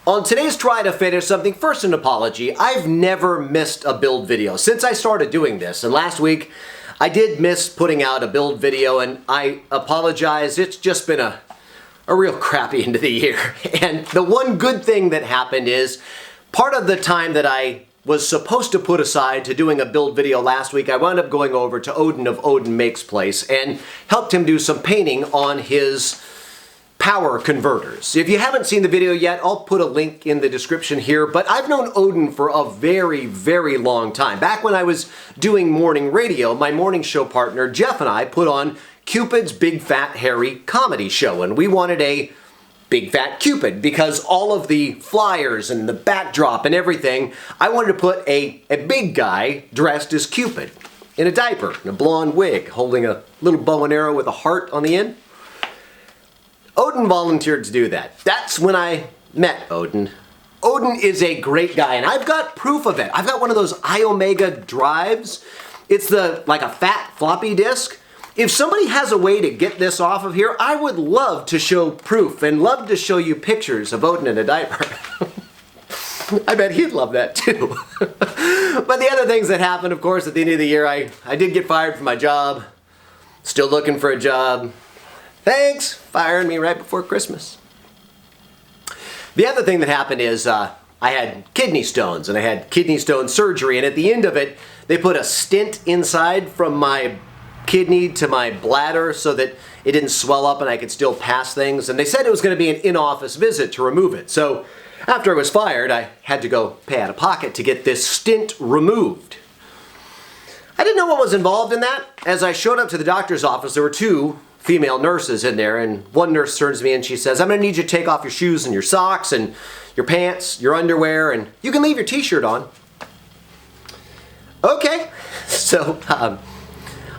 On today's Try to Finish Something, first an apology. I've never missed a build video since I started doing this, and last week I did miss putting out a build video, and I apologize. It's just been a real crappy end of the year. And the one good thing that happened is part of the time that I was supposed to put aside to doing a build video last week, I wound up going over to Odin of Odin Makes Place and helped him do some painting on his power converters. If you haven't seen the video yet, I'll put a link in the description here, but I've known Odin for a very, very long time. Back when I was doing morning radio, my morning show partner Jeff and I put on Cupid's Big Fat Hairy Comedy Show, and we wanted a Big Fat Cupid because all of the flyers and the backdrop and everything, I wanted to put a big guy dressed as Cupid in a diaper, in a blonde wig, holding a little bow and arrow with a heart on the end. Odin volunteered to do that. That's when I met Odin. Odin is a great guy, and I've got proof of it. I've got one of those iOmega drives. It's like a fat floppy disk. If somebody has a way to get this off of here, I would love to show proof and love to show you pictures of Odin in a diaper. I bet he'd love that too. But the other things that happened, of course, at the end of the year, I did get fired from my job. Still looking for a job. Thanks, firing me right before Christmas. The other thing that happened is I had kidney stones, and I had kidney stone surgery, and at the end of it, they put a stent inside from my kidney to my bladder so that it didn't swell up and I could still pass things, and they said it was going to be an in-office visit to remove it. So after I was fired, I had to go pay out of pocket to get this stent removed. I didn't know what was involved in that. As I showed up to the doctor's office, there were two female nurses in there, and one nurse turns to me and she says, "I'm going to need you to take off your shoes and your socks and your pants, your underwear, and you can leave your t-shirt on." Okay, so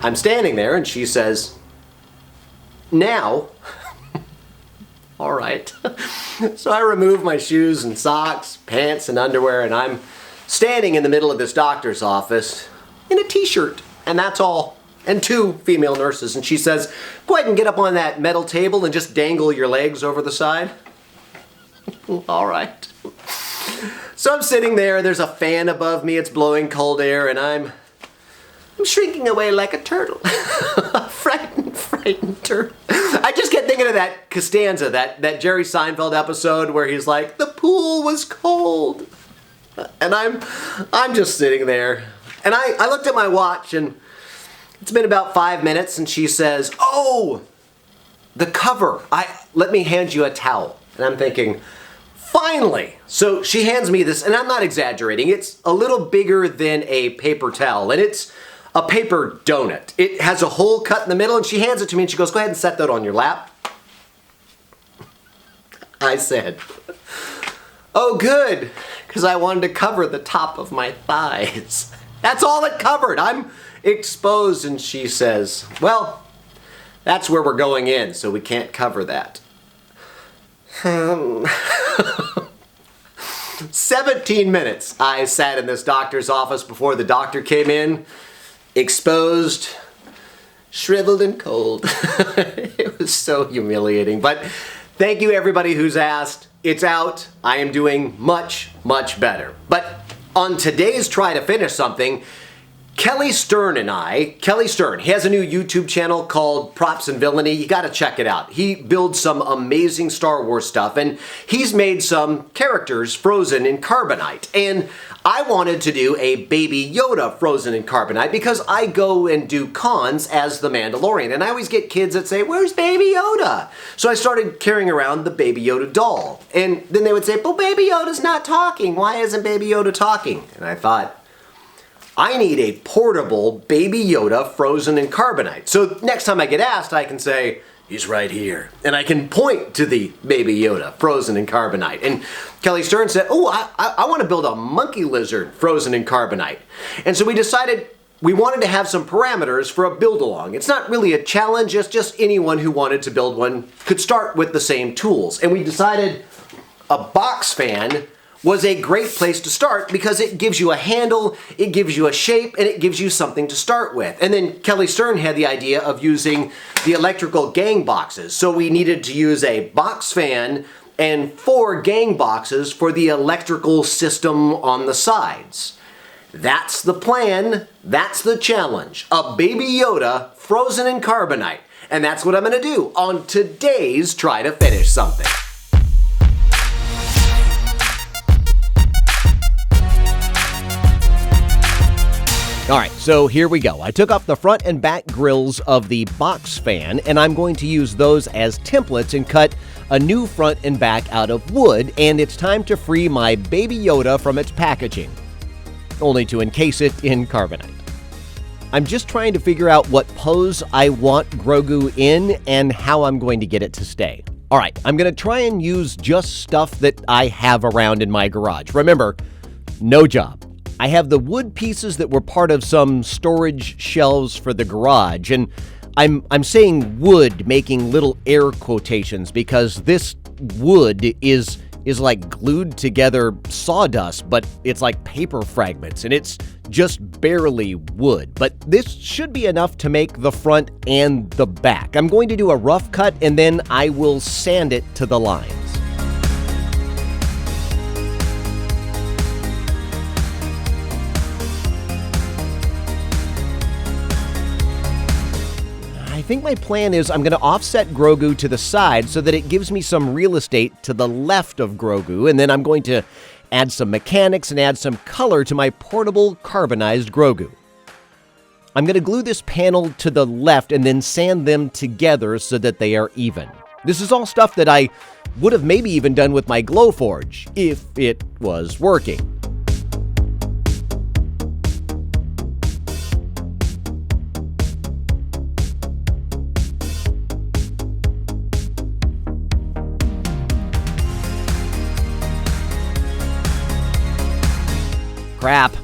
I'm standing there and she says, "Now." All right. So I remove my shoes and socks, pants and underwear, and I'm standing in the middle of this doctor's office in a t-shirt, and that's all. And two female nurses, and she says, "Go ahead and get up on that metal table and just dangle your legs over the side." All right. So I'm sitting there, there's a fan above me, it's blowing cold air, and I'm shrinking away like a turtle. frightened turtle. I just kept thinking of that Costanza, that Jerry Seinfeld episode where he's like, "The pool was cold." And I'm just sitting there. And I looked at my watch, and it's been about 5 minutes, and she says, "Oh, the cover. Let me hand you a towel." And I'm thinking, finally. So she hands me this, and I'm not exaggerating. It's a little bigger than a paper towel, and it's a paper donut. It has a hole cut in the middle, and she hands it to me, and she goes, "Go ahead and set that on your lap." I said, "Oh, good," because I wanted to cover the top of my thighs. That's all it covered. I'm exposed, and she says, "Well, that's where we're going in, so we can't cover that." 17 minutes I sat in this doctor's office before the doctor came in, exposed, shriveled and cold. It was so humiliating, but thank you everybody who's asked. It's out. I am doing much, much better. But on today's Try to Finish Something, Kelly Sterne, he has a new YouTube channel called Props and Villany. You gotta check it out. He builds some amazing Star Wars stuff, and he's made some characters frozen in Carbonite. And I wanted to do a Baby Yoda frozen in Carbonite because I go and do cons as the Mandalorian, and I always get kids that say, "Where's Baby Yoda?" So I started carrying around the Baby Yoda doll, and then they would say, "But Baby Yoda's not talking. Why isn't Baby Yoda talking?" And I thought, I need a portable Baby Yoda frozen in Carbonite. So next time I get asked, I can say, "He's right here." And I can point to the Baby Yoda frozen in Carbonite. And Kelly Sterne said, "Oh, I want to build a monkey lizard frozen in Carbonite." And so we decided we wanted to have some parameters for a build-along. It's not really a challenge, it's just anyone who wanted to build one could start with the same tools. And we decided a box fan was a great place to start because it gives you a handle, it gives you a shape, and it gives you something to start with. And then Kelly Sterne had the idea of using the electrical gang boxes. So we needed to use a box fan and 4 gang boxes for the electrical system on the sides. That's the plan, that's the challenge. A baby Yoda frozen in carbonite. And that's what I'm gonna do on today's Try to Finish Something. Alright, so here we go. I took off the front and back grills of the box fan, and I'm going to use those as templates and cut a new front and back out of wood, and it's time to free my baby Yoda from its packaging, only to encase it in carbonite. I'm just trying to figure out what pose I want Grogu in and how I'm going to get it to stay. Alright, I'm going to try and use just stuff that I have around in my garage. Remember, no job. I have the wood pieces that were part of some storage shelves for the garage, and I'm saying wood, making little air quotations, because this wood is like glued together sawdust, but it's like paper fragments, and it's just barely wood. But this should be enough to make the front and the back. I'm going to do a rough cut, and then I will sand it to the lines. I think my plan is I'm going to offset Grogu to the side so that it gives me some real estate to the left of Grogu, and then I'm going to add some mechanics and add some color to my portable carbonized Grogu. I'm going to glue this panel to the left and then sand them together so that they are even. This is all stuff that I would have maybe even done with my Glowforge, if it was working. Crap,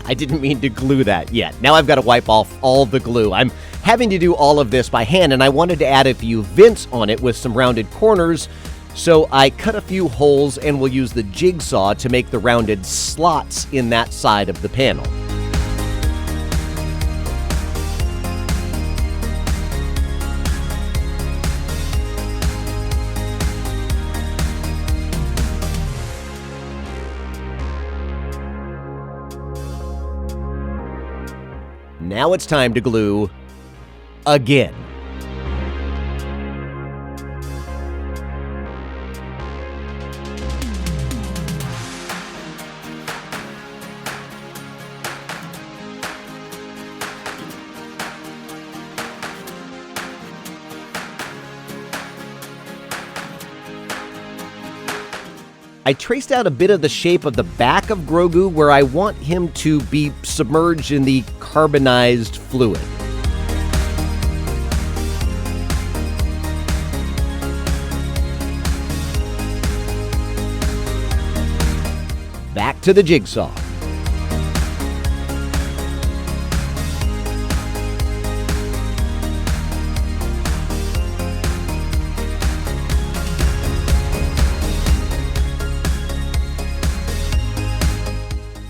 I didn't mean to glue that yet. Now I've got to wipe off all the glue. I'm having to do all of this by hand, and I wanted to add a few vents on it with some rounded corners, so I cut a few holes and will use the jigsaw to make the rounded slots in that side of the panel. Now it's time to glue again. I traced out a bit of the shape of the back of Grogu where I want him to be submerged in the carbonized fluid. Back to the jigsaw.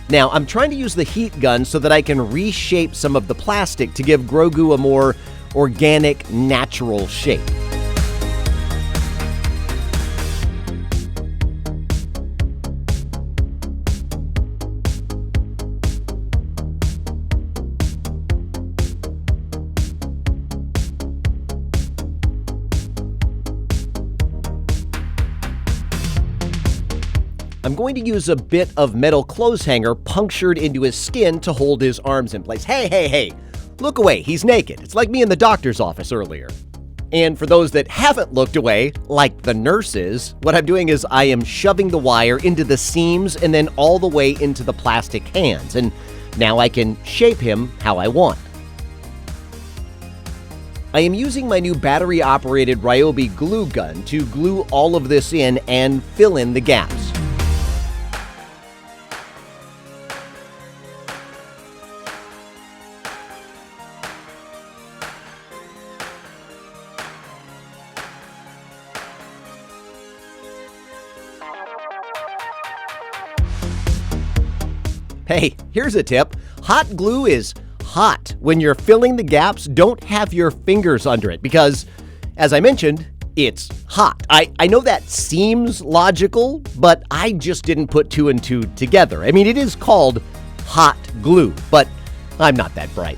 Now, I'm trying to use the heat gun so that I can reshape some of the plastic to give Grogu a more organic, natural shape. I'm going to use a bit of metal clothes hanger punctured into his skin to hold his arms in place. Hey, look away, he's naked. It's like me in the doctor's office earlier. And for those that haven't looked away, like the nurses, what I'm doing is I am shoving the wire into the seams and then all the way into the plastic hands. And now I can shape him how I want. I am using my new battery-operated Ryobi glue gun to glue all of this in and fill in the gaps. Hey, here's a tip. Hot glue is hot. When you're filling the gaps, don't have your fingers under it because, as I mentioned, it's hot. I know that seems logical, but I just didn't put two and two together. I mean, it is called hot glue, but I'm not that bright.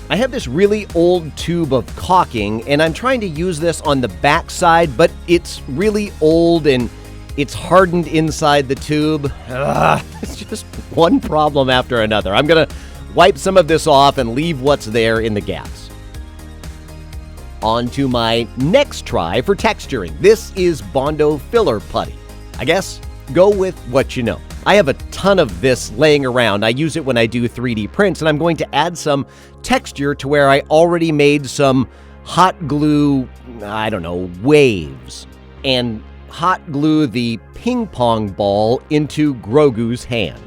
I have this really old tube of caulking, and I'm trying to use this on the back side, but it's really old and it's hardened inside the tube. It's just one problem after another. I'm going to wipe some of this off and leave what's there in the gaps. On to my next try for texturing. This is Bondo Filler Putty. I guess go with what you know. I have a ton of this laying around. I use it when I do 3D prints, and I'm going to add some texture to where I already made some hot glue, waves, and hot glue the ping pong ball into Grogu's hand.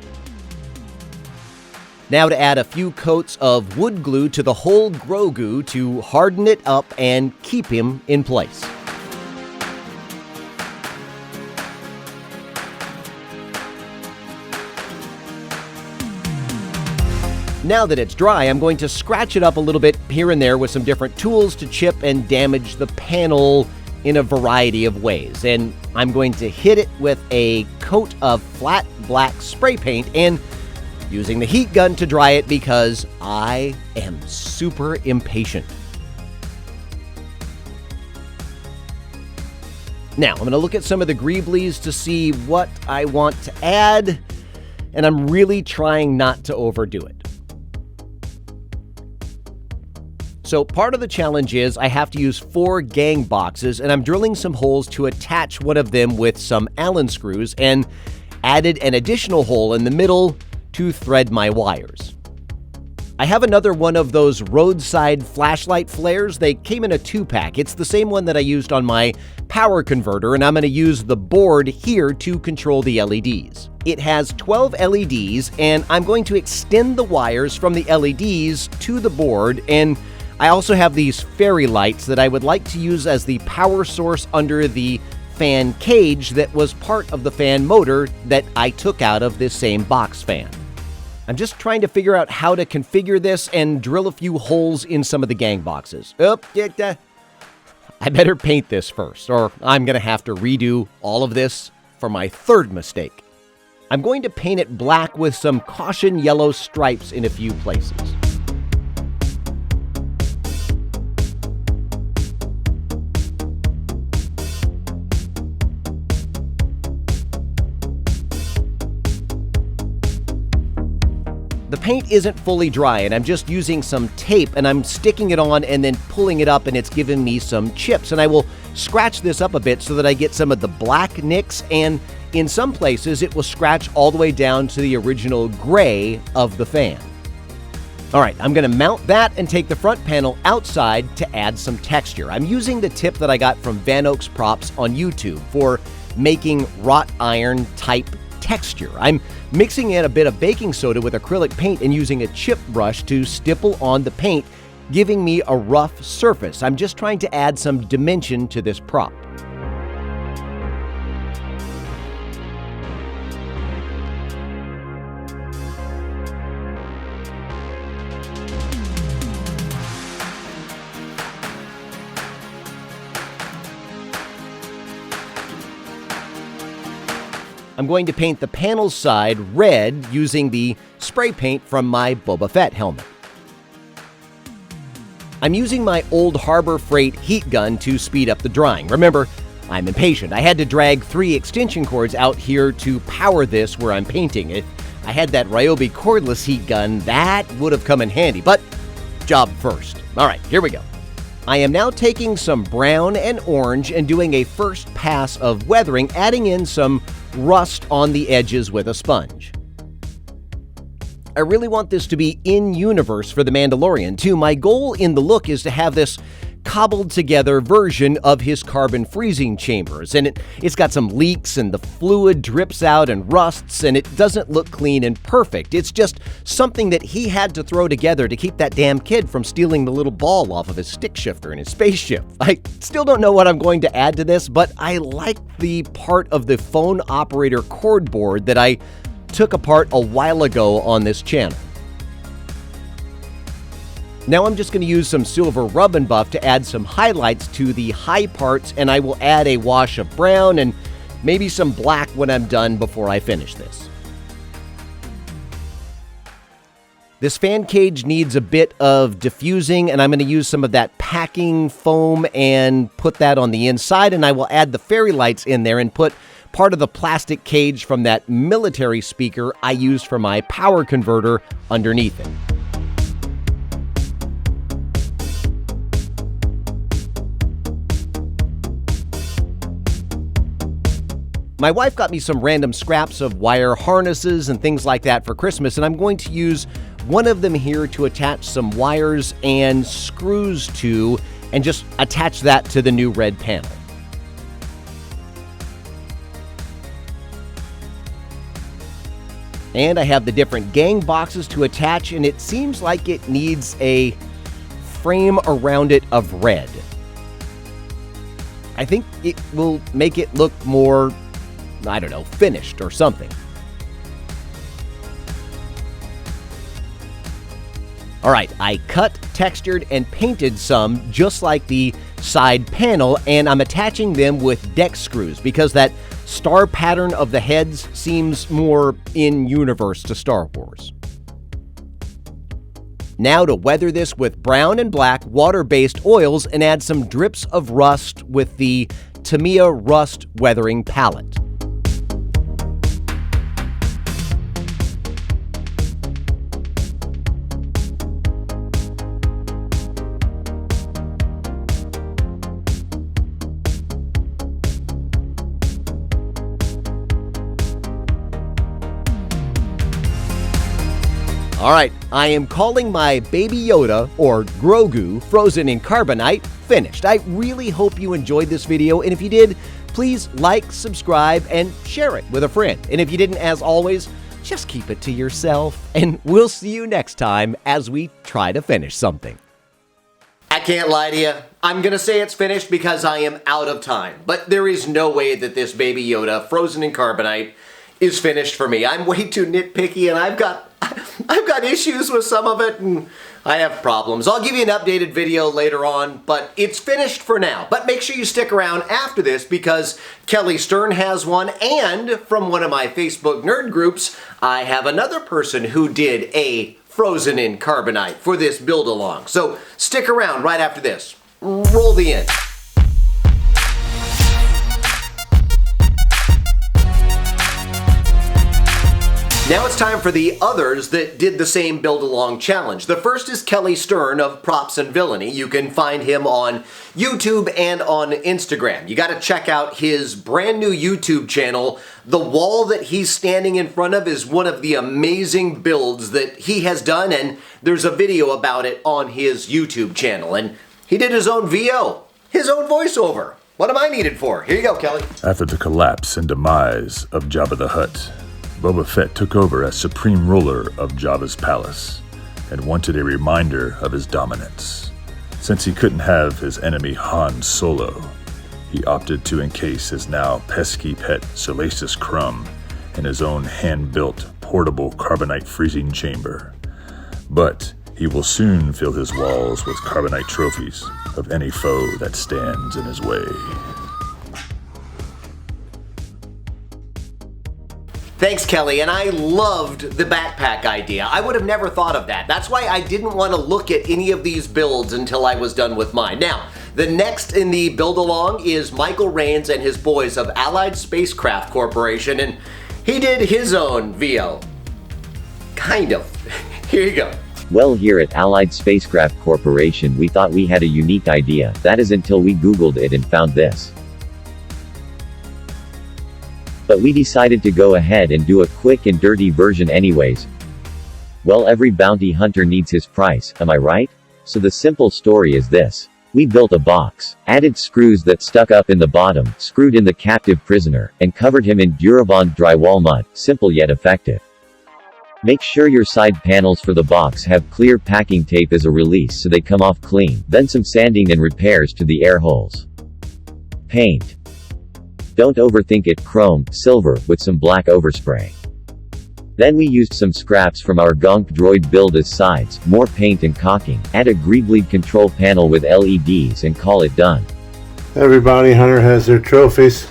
Now to add a few coats of wood glue to the whole Grogu to harden it up and keep him in place. Now that it's dry, I'm going to scratch it up a little bit here and there with some different tools to chip and damage the panel in a variety of ways. And I'm going to hit it with a coat of flat black spray paint and using the heat gun to dry it because I am super impatient. Now, I'm going to look at some of the greeblies to see what I want to add, and I'm really trying not to overdo it. So part of the challenge is I have to use 4 gang boxes, and I'm drilling some holes to attach one of them with some Allen screws and added an additional hole in the middle to thread my wires. I have another one of those roadside flashlight flares. They came in a 2-pack. It's the same one that I used on my power converter, and I'm going to use the board here to control the LEDs. It has 12 LEDs, and I'm going to extend the wires from the LEDs to the board, and I also have these fairy lights that I would like to use as the power source under the fan cage that was part of the fan motor that I took out of this same box fan. I'm just trying to figure out how to configure this and drill a few holes in some of the gang boxes. I better paint this first, or I'm going to have to redo all of this for my third mistake. I'm going to paint it black with some caution yellow stripes in a few places. The paint isn't fully dry, and I'm just using some tape, and I'm sticking it on and then pulling it up, and it's giving me some chips. And I will scratch this up a bit so that I get some of the black nicks, and in some places it will scratch all the way down to the original gray of the fan. All right, I'm going to mount that and take the front panel outside to add some texture. I'm using the tip that I got from Van Oaks Props on YouTube for making wrought iron type texture. I'm mixing in a bit of baking soda with acrylic paint and using a chip brush to stipple on the paint, giving me a rough surface. I'm just trying to add some dimension to this prop. I'm going to paint the panel side red using the spray paint from my Boba Fett helmet. I'm using my old Harbor Freight heat gun to speed up the drying. Remember, I'm impatient. I had to drag 3 extension cords out here to power this where I'm painting. If I had that Ryobi cordless heat gun, that would have come in handy, but job first. All right, here we go. I am now taking some brown and orange and doing a first pass of weathering, adding in some rust on the edges with a sponge. I really want this to be in-universe for The Mandalorian, too. My goal in the look is to have this cobbled together version of his carbon freezing chambers, and it's got some leaks and the fluid drips out and rusts, and it doesn't look clean and perfect. It's just something that he had to throw together to keep that damn kid from stealing the little ball off of his stick shifter in his spaceship. I still don't know what I'm going to add to this, but I like the part of the phone operator cord board that I took apart a while ago on this channel. Now I'm just going to use some silver rub and buff to add some highlights to the high parts, and I will add a wash of brown and maybe some black when I'm done before I finish this. This fan cage needs a bit of diffusing, and I'm going to use some of that packing foam and put that on the inside, and I will add the fairy lights in there and put part of the plastic cage from that military speaker I used for my power converter underneath it. My wife got me some random scraps of wire harnesses and things like that for Christmas, and I'm going to use one of them here to attach some wires and screws to, and just attach that to the new red panel. And I have the different gang boxes to attach, and it seems like it needs a frame around it of red. I think it will make it look more, I don't know, finished or something. All right, I cut, textured, and painted some just like the side panel, and I'm attaching them with deck screws because that star pattern of the heads seems more in universe to Star Wars. Now to weather this with brown and black water-based oils and add some drips of rust with the Tamiya Rust Weathering Palette. All right, I am calling my Baby Yoda, or Grogu, frozen in Carbonite, finished. I really hope you enjoyed this video, and if you did, please like, subscribe, and share it with a friend. And if you didn't, as always, just keep it to yourself, and we'll see you next time as we try to finish something. I can't lie to you. I'm gonna say it's finished because I am out of time. But there is no way that this Baby Yoda, frozen in Carbonite, is finished for me. I'm way too nitpicky, and I've got issues with some of it, and I have problems. I'll give you an updated video later on, but it's finished for now. But make sure you stick around after this because Kelly Sterne has one, and from one of my Facebook nerd groups, I have another person who did a frozen in Carbonite for this build along. So stick around right after this. Roll the end. Now it's time for the others that did the same build-along challenge. The first is Kelly Sterne of Props and Villany. You can find him on YouTube and on Instagram. You gotta check out his brand new YouTube channel. The wall that he's standing in front of is one of the amazing builds that he has done, and there's a video about it on his YouTube channel. And he did his own VO, his own voiceover. What am I needed for? Here you go, Kelly. After the collapse and demise of Jabba the Hutt, Boba Fett took over as supreme ruler of Jabba's palace and wanted a reminder of his dominance. Since he couldn't have his enemy Han Solo, he opted to encase his now pesky pet Salacious Crumb in his own hand-built portable Carbonite freezing chamber. But he will soon fill his walls with Carbonite trophies of any foe that stands in his way. Thanks, Kelly, and I loved the backpack idea. I would have never thought of that. That's why I didn't want to look at any of these builds until I was done with mine. Now, the next in the build-along is Michael Rains and his boys of Allied Spacecraft Corporation, and he did his own VO. Kind of. Here you go. Well, here at Allied Spacecraft Corporation we thought we had a unique idea. That is until we Googled it and found this. But we decided to go ahead and do a quick and dirty version anyways. Well, every bounty hunter needs his price, am I right? So the simple story is this. We built a box, added screws that stuck up in the bottom, screwed in the captive prisoner, and covered him in Durabond drywall mud. Simple yet effective. Make sure your side panels for the box have clear packing tape as a release so they come off clean, then some sanding and repairs to the air holes. Paint. Don't overthink it. Chrome, silver, with some black overspray. Then we used some scraps from our gonk droid build as sides, more paint and caulking, add a greebleed control panel with LEDs and call it done. Every bounty hunter has their trophies.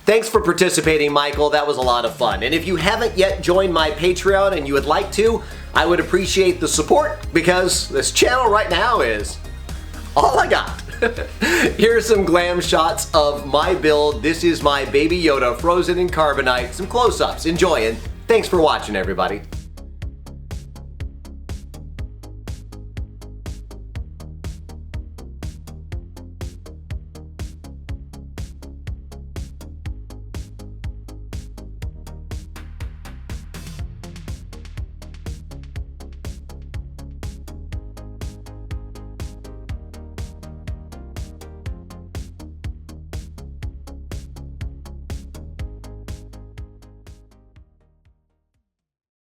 Thanks for participating, Michael. That was a lot of fun. And if you haven't yet joined my Patreon and you would like to, I would appreciate the support because this channel right now is all I got. Here's some glam shots of my build. This is my baby Yoda frozen in carbonite. Some close-ups. Enjoy, and thanks for watching, everybody.